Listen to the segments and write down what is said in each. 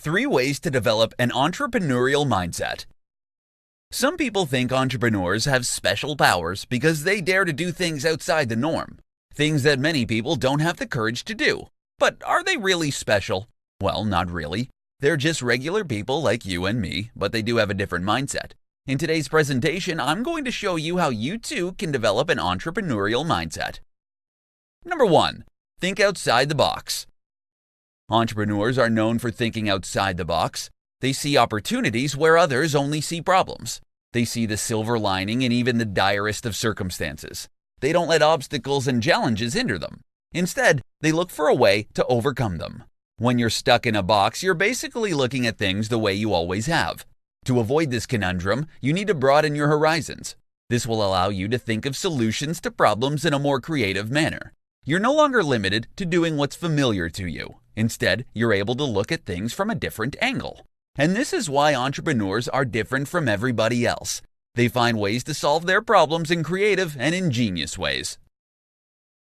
3 ways to develop an entrepreneurial mindset. Some people think entrepreneurs have special powers because they dare to do things outside the norm, things that many people don't have the courage to do. But are they really special? Well, not really. They're just regular people like you and me, but they do have a different mindset. In today's presentation, I'm going to show you how you too can develop an entrepreneurial mindset. Number 1. Think outside the box. Entrepreneurs are known for thinking outside the box. They see opportunities where others only see problems. They see the silver lining in even the direst of circumstances. They don't let obstacles and challenges hinder them. Instead, they look for a way to overcome them. When you're stuck in a box, you're basically looking at things the way you always have. To avoid this conundrum, you need to broaden your horizons. This will allow you to think of solutions to problems in a more creative manner. You're no longer limited to doing what's familiar to you. Instead, you're able to look at things from a different angle. And this is why entrepreneurs are different from everybody else. They find ways to solve their problems in creative and ingenious ways.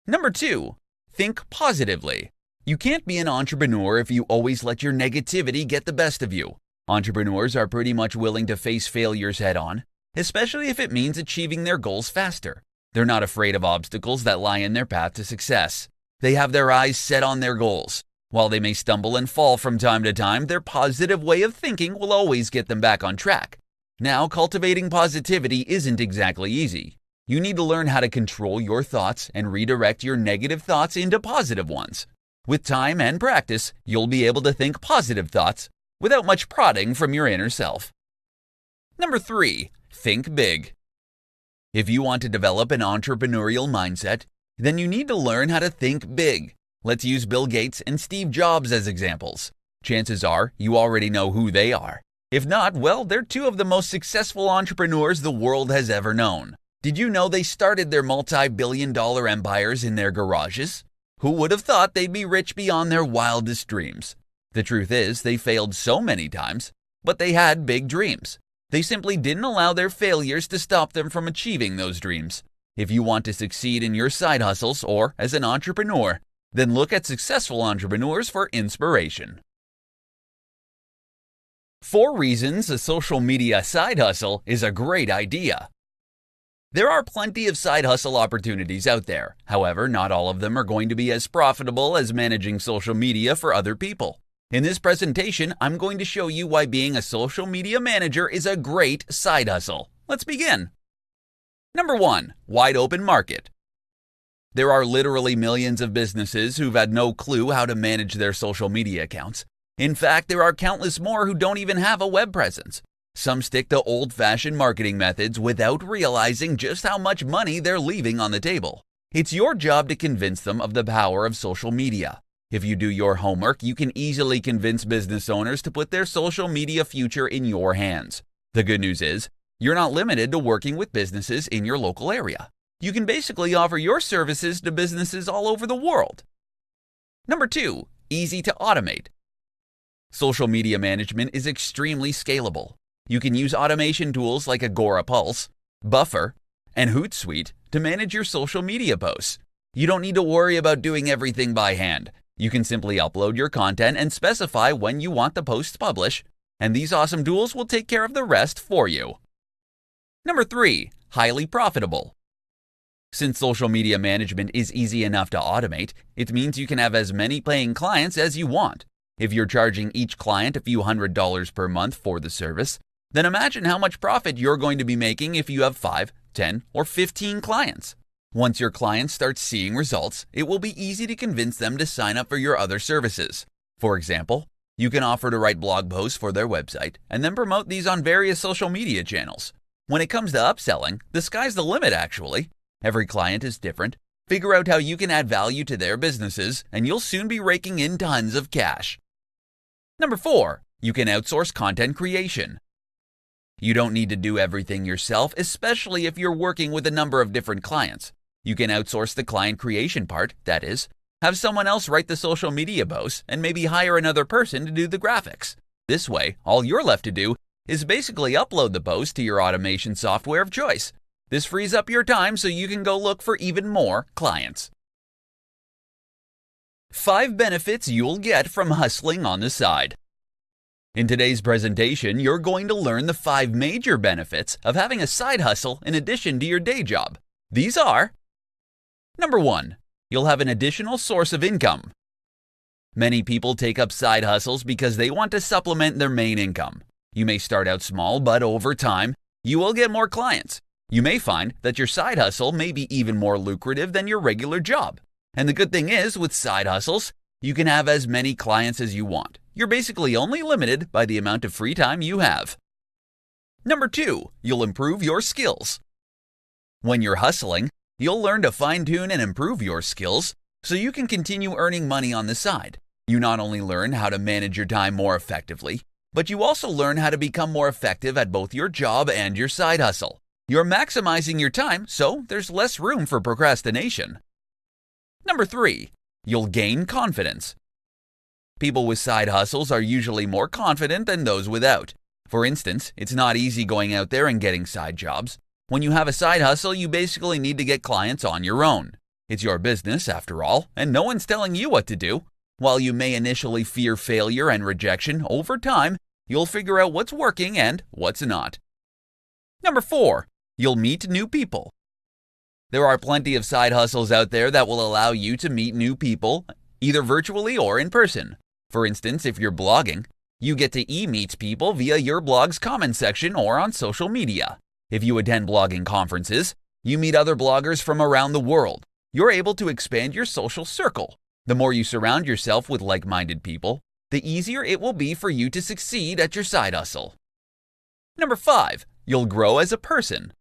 Number 2. Think positively. You can't be an entrepreneur if you always let your negativity get the best of you. Entrepreneurs are pretty much willing to face failures head-on, especially if it means achieving their goals faster. They're not afraid of obstacles that lie in their path to success. They have their eyes set on their goals. While they may stumble and fall from time to time, their positive way of thinking will always get them back on track. Now, cultivating positivity isn't exactly easy. You need to learn how to control your thoughts and redirect your negative thoughts into positive ones. With time and practice, you'll be able to think positive thoughts without much prodding from your inner self. Number 3. Think big. If you want to develop an entrepreneurial mindset, then you need to learn how to think big. Let's use Bill Gates and Steve Jobs as examples. Chances are you already know who they are. If not, well, they're 2 of the most successful entrepreneurs the world has ever known. Did you know they started their multi-billion-dollar empires in their garages? Who would have thought they'd be rich beyond their wildest dreams? The truth is, they failed so many times, but they had big dreams. They simply didn't allow their failures to stop them from achieving those dreams. If you want to succeed in your side hustles or as an entrepreneur, then look at successful entrepreneurs for inspiration. 4 reasons a social media side hustle is a great idea. There are plenty of side hustle opportunities out there. However, not all of them are going to be as profitable as managing social media for other people. In this presentation, I'm going to show you why being a social media manager is a great side hustle. Let's begin. Number 1. Wide open market. There are literally millions of businesses who've had no clue how to manage their social media accounts. In fact, there are countless more who don't even have a web presence. Some stick to old-fashioned marketing methods without realizing just how much money they're leaving on the table. It's your job to convince them of the power of social media. If you do your homework, you can easily convince business owners to put their social media future in your hands. The good news is, you're not limited to working with businesses in your local area. You can basically offer your services to businesses all over the world. Number 2. Easy to automate. Social media management is extremely scalable. You can use automation tools like Agorapulse, Buffer, and Hootsuite to manage your social media posts. You don't need to worry about doing everything by hand. You can simply upload your content and specify when you want the posts published, and these awesome tools will take care of the rest for you. Number 3. Highly profitable. Since social media management is easy enough to automate, it means you can have as many paying clients as you want. If you're charging each client a few $100s per month for the service, then imagine how much profit you're going to be making if you have 5, 10, or 15 clients. Once your clients start seeing results, it will be easy to convince them to sign up for your other services. For example, you can offer to write blog posts for their website and then promote these on various social media channels. When it comes to upselling, the sky's the limit actually. Every client is different. Figure out how you can add value to their businesses, and you'll soon be raking in tons of cash. Number 4. You can outsource content creation. You don't need to do everything yourself, especially if you're working with a number of different clients. You can outsource the client creation part, that is, have someone else write the social media posts and maybe hire another person to do the graphics. This way, all you're left to do is basically upload the post to your automation software of choice. This frees up your time so you can go look for even more clients. 5 benefits you'll get from hustling on the side. In today's presentation, you're going to learn the 5 major benefits of having a side hustle in addition to your day job. These are: Number 1. You'll have an additional source of income. Many people take up side hustles because they want to supplement their main income. You may start out small, but over time, you will get more clients. You may find that your side hustle may be even more lucrative than your regular job. And the good thing is, with side hustles, you can have as many clients as you want. You're basically only limited by the amount of free time you have. Number 2, you'll improve your skills. When you're hustling, you'll learn to fine-tune and improve your skills so you can continue earning money on the side. You not only learn how to manage your time more effectively, but you also learn how to become more effective at both your job and your side hustle. You're maximizing your time, so there's less room for procrastination. Number 3, you'll gain confidence. People with side hustles are usually more confident than those without. For instance, it's not easy going out there and getting side jobs. When you have a side hustle, you basically need to get clients on your own. It's your business, after all, and no one's telling you what to do. While you may initially fear failure and rejection, over time, you'll figure out what's working and what's not. Number 4, you'll meet new people. There are plenty of side hustles out there that will allow you to meet new people, either virtually or in person. For instance, if you're blogging, you get to meet people via your blog's comment section or on social media. If you attend blogging conferences, you meet other bloggers from around the world. You're able to expand your social circle. The more you surround yourself with like-minded people, the easier it will be for you to succeed at your side hustle. Number 5, you'll grow as a person.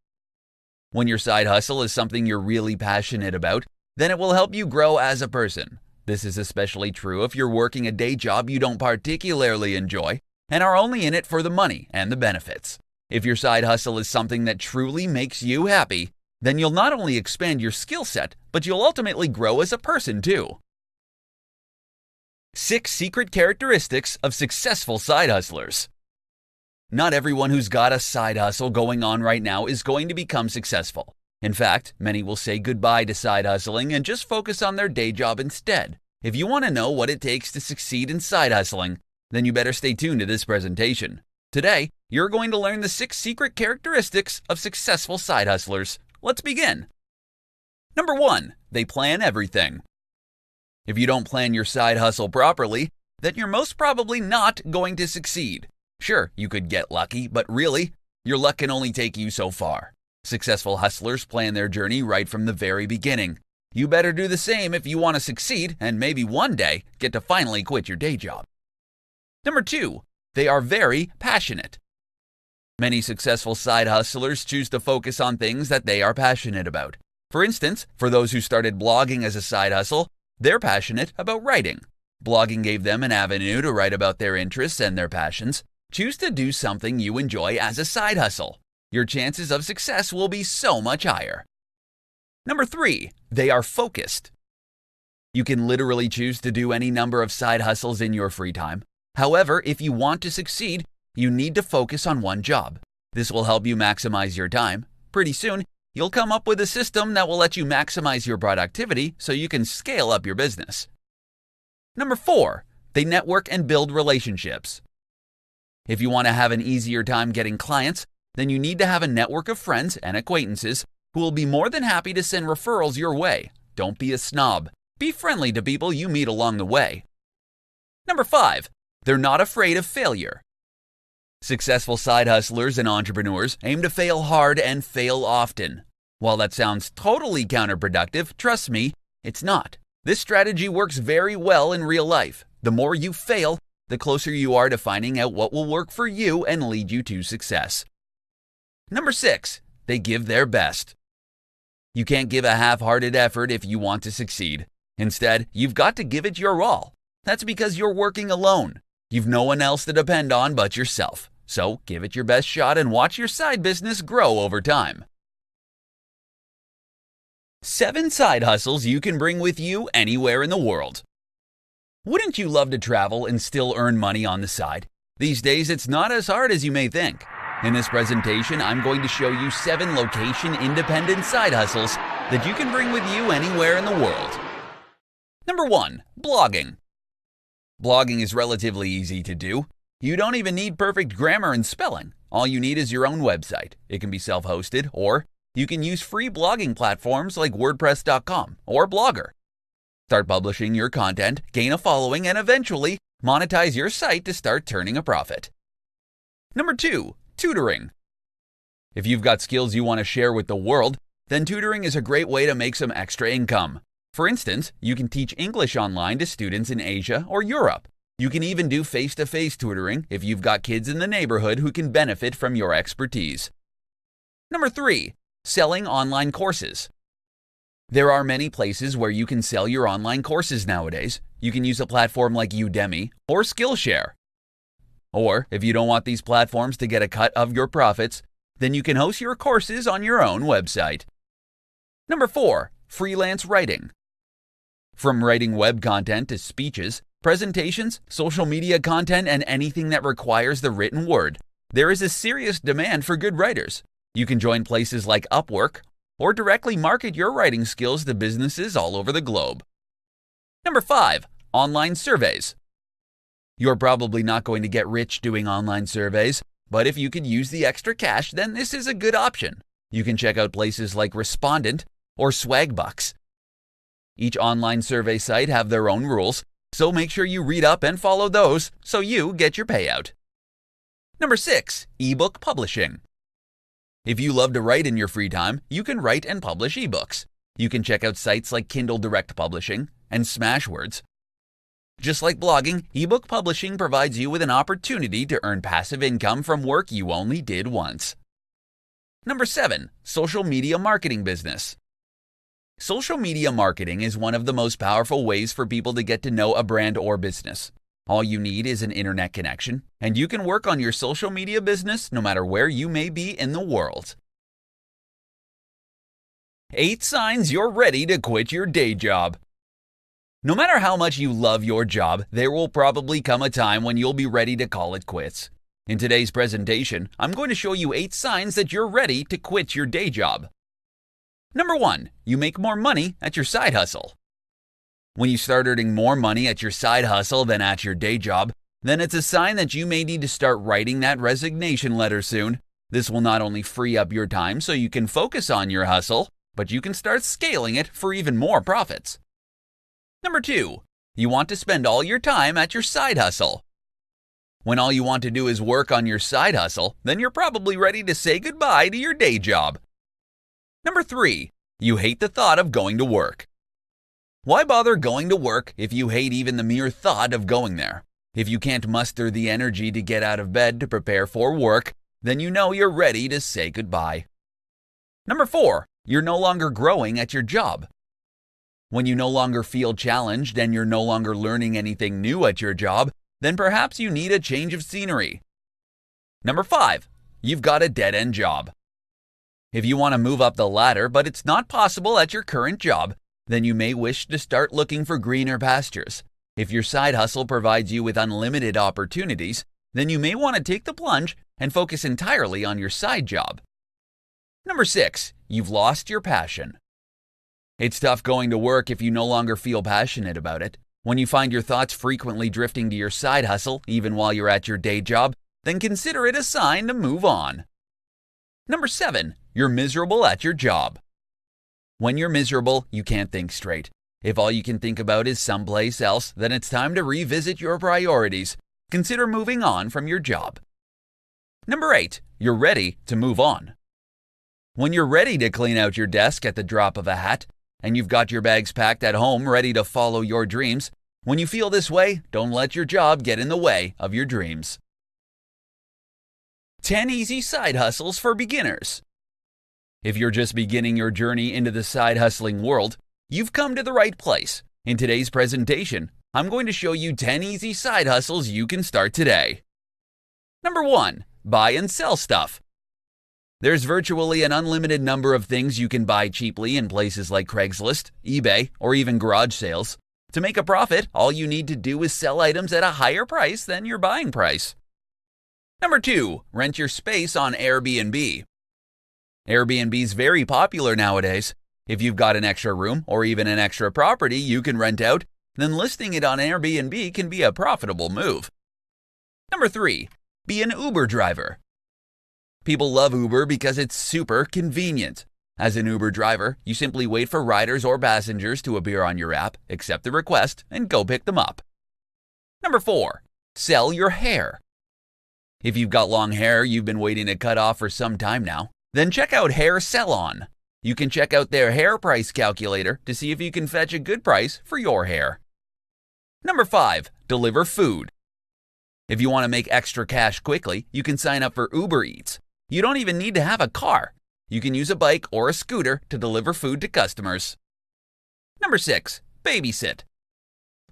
When your side hustle is something you're really passionate about, then it will help you grow as a person. This is especially true if you're working a day job you don't particularly enjoy and are only in it for the money and the benefits. If your side hustle is something that truly makes you happy, then you'll not only expand your skill set, but you'll ultimately grow as a person too. 6 secret characteristics of successful side hustlers. Not everyone who's got a side hustle going on right now is going to become successful. In fact, many will say goodbye to side hustling and just focus on their day job instead. If you want to know what it takes to succeed in side hustling, then you better stay tuned to this presentation. Today, you're going to learn the 6 secret characteristics of successful side hustlers. Let's begin. Number 1, they plan everything. If you don't plan your side hustle properly, then you're most probably not going to succeed. Sure, you could get lucky, but really, your luck can only take you so far. Successful hustlers plan their journey right from the very beginning. You better do the same if you want to succeed and maybe one day get to finally quit your day job. Number 2, they are very passionate. Many successful side hustlers choose to focus on things that they are passionate about. For instance, for those who started blogging as a side hustle, they're passionate about writing. Blogging gave them an avenue to write about their interests and their passions. Choose to do something you enjoy as a side hustle. Your chances of success will be so much higher. Number 3, they are focused. You can literally choose to do any number of side hustles in your free time. However, if you want to succeed, you need to focus on one job. This will help you maximize your time. Pretty soon, you'll come up with a system that will let you maximize your productivity so you can scale up your business. Number 4, they network and build relationships. If you want to have an easier time getting clients, then you need to have a network of friends and acquaintances who will be more than happy to send referrals your way. Don't be a snob. Be friendly to people you meet along the way. Number 5, they're not afraid of failure. Successful side hustlers and entrepreneurs aim to fail hard and fail often. While that sounds totally counterproductive, trust me, it's not. This strategy works very well in real life. The more you fail, the closer you are to finding out what will work for you and lead you to success. Number 6, they give their best. You can't give a half-hearted effort if you want to succeed. Instead, you've got to give it your all. That's because you're working alone. You've no one else to depend on but yourself. So give it your best shot and watch your side business grow over time. 7 side hustles you can bring with you anywhere in the world. Wouldn't you love to travel and still earn money on the side? These days, it's not as hard as you may think. In this presentation, I'm going to show you 7 location-independent side hustles that you can bring with you anywhere in the world. Number 1, blogging. Blogging is relatively easy to do. You don't even need perfect grammar and spelling. All you need is your own website. It can be self-hosted, or you can use free blogging platforms like WordPress.com or Blogger. Start publishing your content, gain a following, and eventually monetize your site to start turning a profit. Number 2, tutoring. If you've got skills you want to share with the world, then tutoring is a great way to make some extra income. For instance, you can teach English online to students in Asia or Europe. You can even do face-to-face tutoring if you've got kids in the neighborhood who can benefit from your expertise. Number 3, selling online courses. There are many places where you can sell your online courses nowadays. You can use a platform like Udemy or Skillshare. Or, if you don't want these platforms to get a cut of your profits, then you can host your courses on your own website. Number 4, freelance writing. From writing web content to speeches, presentations, social media content, and anything that requires the written word, there is a serious demand for good writers. You can join places like Upwork or directly market your writing skills to businesses all over the globe. Number 5, online surveys. You're probably not going to get rich doing online surveys, but if you could use the extra cash, then this is a good option. You can check out places like Respondent or Swagbucks. Each online survey site have their own rules, so make sure you read up and follow those so you get your payout. Number 6, ebook publishing. If you love to write in your free time, you can write and publish ebooks. You can check out sites like Kindle Direct Publishing and Smashwords. Just like blogging, ebook publishing provides you with an opportunity to earn passive income from work you only did once. Number 7, social media marketing business. Social media marketing is one of the most powerful ways for people to get to know a brand or business. All you need is an internet connection, and you can work on your social media business no matter where you may be in the world. 8 signs you're ready to quit your day job. No matter how much you love your job, there will probably come a time when you'll be ready to call it quits. In today's presentation, I'm going to show you 8 signs that you're ready to quit your day job. Number 1, you make more money at your side hustle. When you start earning more money at your side hustle than at your day job, then it's a sign that you may need to start writing that resignation letter soon. This will not only free up your time so you can focus on your hustle, but you can start scaling it for even more profits. Number 2, you want to spend all your time at your side hustle. When all you want to do is work on your side hustle, then you're probably ready to say goodbye to your day job. Number 3, you hate the thought of going to work. Why bother going to work if you hate even the mere thought of going there? If you can't muster the energy to get out of bed to prepare for work, then you know you're ready to say goodbye. Number 4, you're no longer growing at your job. When you no longer feel challenged and you're no longer learning anything new at your job, then perhaps you need a change of scenery. Number 5, you've got a dead-end job. If you want to move up the ladder, but it's not possible at your current job, then you may wish to start looking for greener pastures. If your side hustle provides you with unlimited opportunities, then you may want to take the plunge and focus entirely on your side job. Number 6, you've lost your passion. It's tough going to work if you no longer feel passionate about it. When you find your thoughts frequently drifting to your side hustle, even while you're at your day job, then consider it a sign to move on. Number 7, you're miserable at your job. When you're miserable, you can't think straight. If all you can think about is someplace else, then it's time to revisit your priorities. Consider moving on from your job. Number 8, you're ready to move on. When you're ready to clean out your desk at the drop of a hat, and you've got your bags packed at home ready to follow your dreams, when you feel this way, don't let your job get in the way of your dreams. 10 easy side hustles for beginners. If you're just beginning your journey into the side hustling world, you've come to the right place. In today's presentation, I'm going to show you 10 easy side hustles you can start today. Number 1, buy and sell stuff. There's virtually an unlimited number of things you can buy cheaply in places like Craigslist, eBay, or even garage sales. To make a profit, all you need to do is sell items at a higher price than your buying price. Number 2, rent your space on Airbnb. Airbnb is very popular nowadays. If you've got an extra room or even an extra property you can rent out, then listing it on Airbnb can be a profitable move. Number 3. Be an Uber driver. People love Uber because it's super convenient. As an Uber driver, you simply wait for riders or passengers to appear on your app, accept the request, and go pick them up. Number 4. Sell your hair. If you've got long hair you've been waiting to cut off for some time now, then check out Hair Salon. You can check out their hair price calculator to see if you can fetch a good price for your hair. Number 5. Deliver food. If you want to make extra cash quickly, you can sign up for Uber Eats. You don't even need to have a car. You can use a bike or a scooter to deliver food to customers. Number 6. Babysit.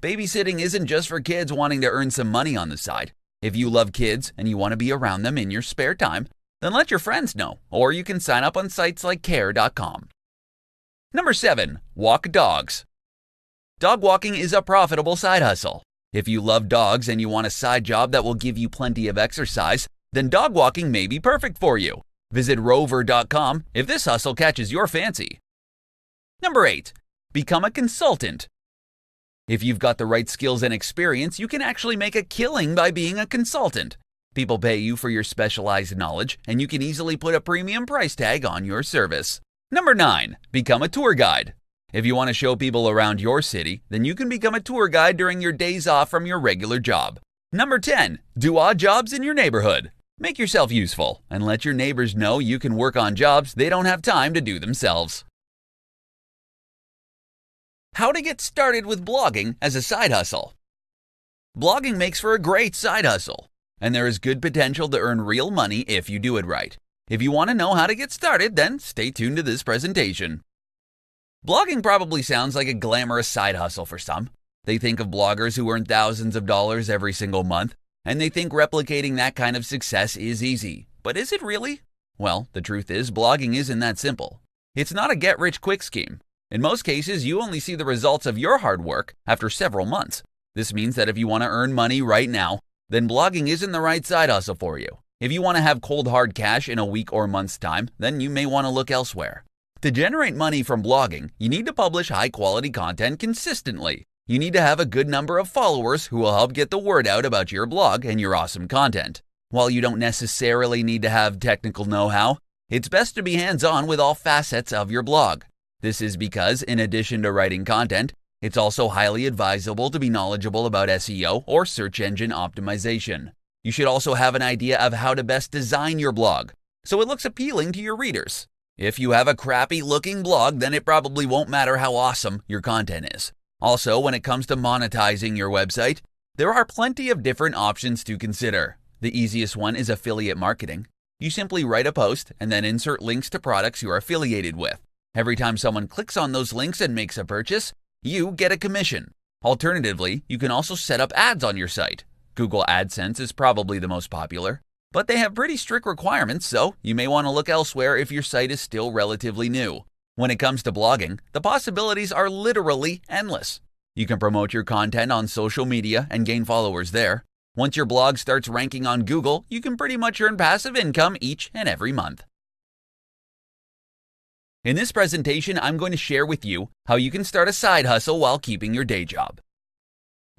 Babysitting isn't just for kids wanting to earn some money on the side. If you love kids and you want to be around them in your spare time, then let your friends know, or you can sign up on sites like care.com. Number 7. Walk dogs. Dog walking is a profitable side hustle. If you love dogs and you want a side job that will give you plenty of exercise, then dog walking may be perfect for you. Visit rover.com if this hustle catches your fancy. Number 8. Become a consultant. If you've got the right skills and experience, you can actually make a killing by being a consultant. People pay you for your specialized knowledge, and you can easily put a premium price tag on your service. Number 9. Become a tour guide. If you want to show people around your city, then you can become a tour guide during your days off from your regular job. Number 10. Do odd jobs in your neighborhood. Make yourself useful and let your neighbors know you can work on jobs they don't have time to do themselves. How to get started with blogging as a side hustle. Blogging makes for a great side hustle, and there is good potential to earn real money if you do it right. If you want to know how to get started, then stay tuned to this presentation. Blogging probably sounds like a glamorous side hustle for some. They think of bloggers who earn thousands of dollars every single month, and they think replicating that kind of success is easy. But is it really? Well, the truth is, blogging isn't that simple. It's not a get-rich-quick scheme. In most cases, you only see the results of your hard work after several months. This means that if you want to earn money right now, then blogging isn't the right side hustle for you. If you want to have cold hard cash in a week or month's time, then you may want to look elsewhere. To generate money from blogging, you need to publish high-quality content consistently. You need to have a good number of followers who will help get the word out about your blog and your awesome content. While you don't necessarily need to have technical know-how, it's best to be hands-on with all facets of your blog. This is because, in addition to writing content, it's also highly advisable to be knowledgeable about SEO or search engine optimization. You should also have an idea of how to best design your blog, so it looks appealing to your readers. If you have a crappy-looking blog, then it probably won't matter how awesome your content is. Also, when it comes to monetizing your website, there are plenty of different options to consider. The easiest one is affiliate marketing. You simply write a post and then insert links to products you're affiliated with. Every time someone clicks on those links and makes a purchase, you get a commission. Alternatively, you can also set up ads on your site. Google AdSense is probably the most popular, but they have pretty strict requirements, so you may want to look elsewhere if your site is still relatively new. When it comes to blogging, the possibilities are literally endless. You can promote your content on social media and gain followers there. Once your blog starts ranking on Google, you can pretty much earn passive income each and every month. In this presentation, I'm going to share with you how you can start a side hustle while keeping your day job.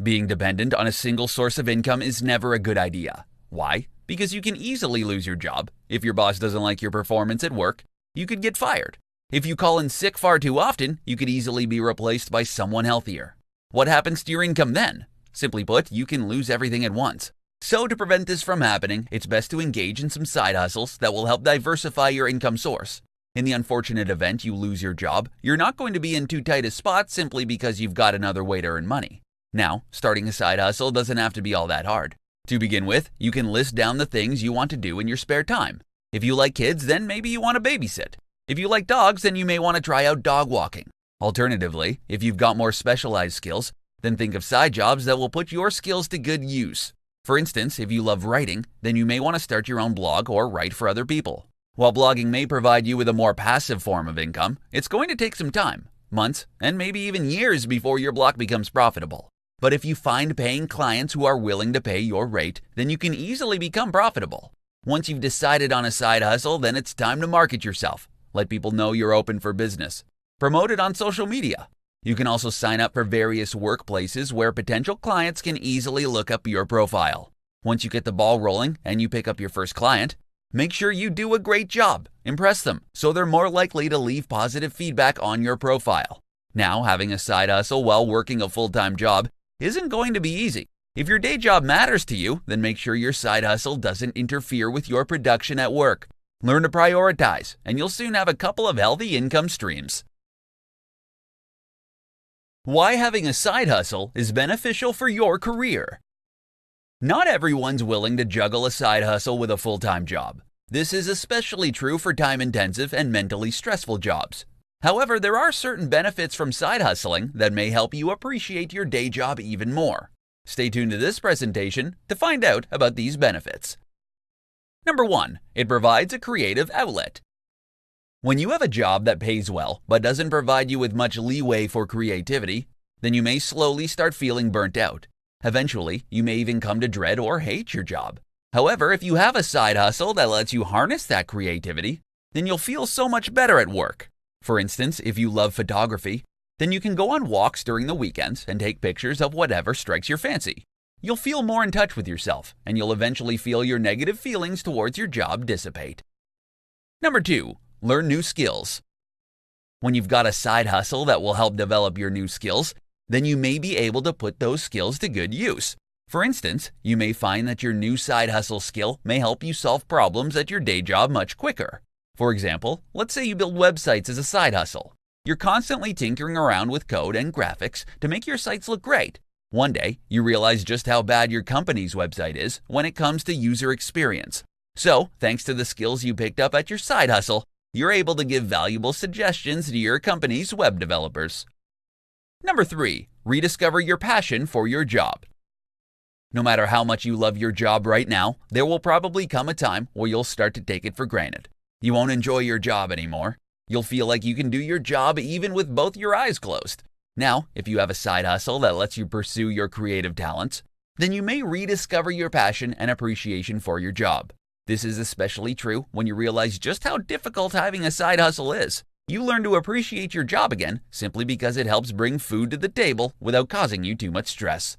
Being dependent on a single source of income is never a good idea. Why? Because you can easily lose your job. If your boss doesn't like your performance at work, you could get fired. If you call in sick far too often, you could easily be replaced by someone healthier. What happens to your income then? Simply put, you can lose everything at once. So to prevent this from happening, it's best to engage in some side hustles that will help diversify your income source. In the unfortunate event you lose your job, you're not going to be in too tight a spot simply because you've got another way to earn money. Now, starting a side hustle doesn't have to be all that hard. To begin with, you can list down the things you want to do in your spare time. If you like kids, then maybe you want to babysit. If you like dogs, then you may want to try out dog walking. Alternatively, if you've got more specialized skills, then think of side jobs that will put your skills to good use. For instance, if you love writing, then you may want to start your own blog or write for other people. While blogging may provide you with a more passive form of income, it's going to take some time, months, and maybe even years before your blog becomes profitable. But if you find paying clients who are willing to pay your rate, then you can easily become profitable. Once you've decided on a side hustle, then it's time to market yourself. Let people know you're open for business. Promote it on social media. You can also sign up for various workplaces where potential clients can easily look up your profile. Once you get the ball rolling and you pick up your first client, make sure you do a great job. Impress them so they're more likely to leave positive feedback on your profile. Now, having a side hustle while working a full-time job isn't going to be easy. If your day job matters to you, then make sure your side hustle doesn't interfere with your production at work. Learn to prioritize, and you'll soon have a couple of healthy income streams. Why having a side hustle is beneficial for your career. Not everyone's willing to juggle a side hustle with a full-time job. This is especially true for time-intensive and mentally stressful jobs. However, there are certain benefits from side hustling that may help you appreciate your day job even more. Stay tuned to this presentation to find out about these benefits. Number 1. It provides a creative outlet. When you have a job that pays well but doesn't provide you with much leeway for creativity, then you may slowly start feeling burnt out. Eventually, you may even come to dread or hate your job. However, if you have a side hustle that lets you harness that creativity, then you'll feel so much better at work. For instance, if you love photography, then you can go on walks during the weekends and take pictures of whatever strikes your fancy. You'll feel more in touch with yourself, and you'll eventually feel your negative feelings towards your job dissipate. Number 2. Learn new skills. When you've got a side hustle that will help develop your new skills, then you may be able to put those skills to good use. For instance, you may find that your new side hustle skill may help you solve problems at your day job much quicker. For example, let's say you build websites as a side hustle. You're constantly tinkering around with code and graphics to make your sites look great. One day, you realize just how bad your company's website is when it comes to user experience. So, thanks to the skills you picked up at your side hustle, you're able to give valuable suggestions to your company's web developers. Number 3. Rediscover your passion for your job. No matter how much you love your job right now, there will probably come a time where you'll start to take it for granted. You won't enjoy your job anymore. You'll feel like you can do your job even with both your eyes closed. Now, if you have a side hustle that lets you pursue your creative talents, then you may rediscover your passion and appreciation for your job. This is especially true when you realize just how difficult having a side hustle is. You learn to appreciate your job again simply because it helps bring food to the table without causing you too much stress.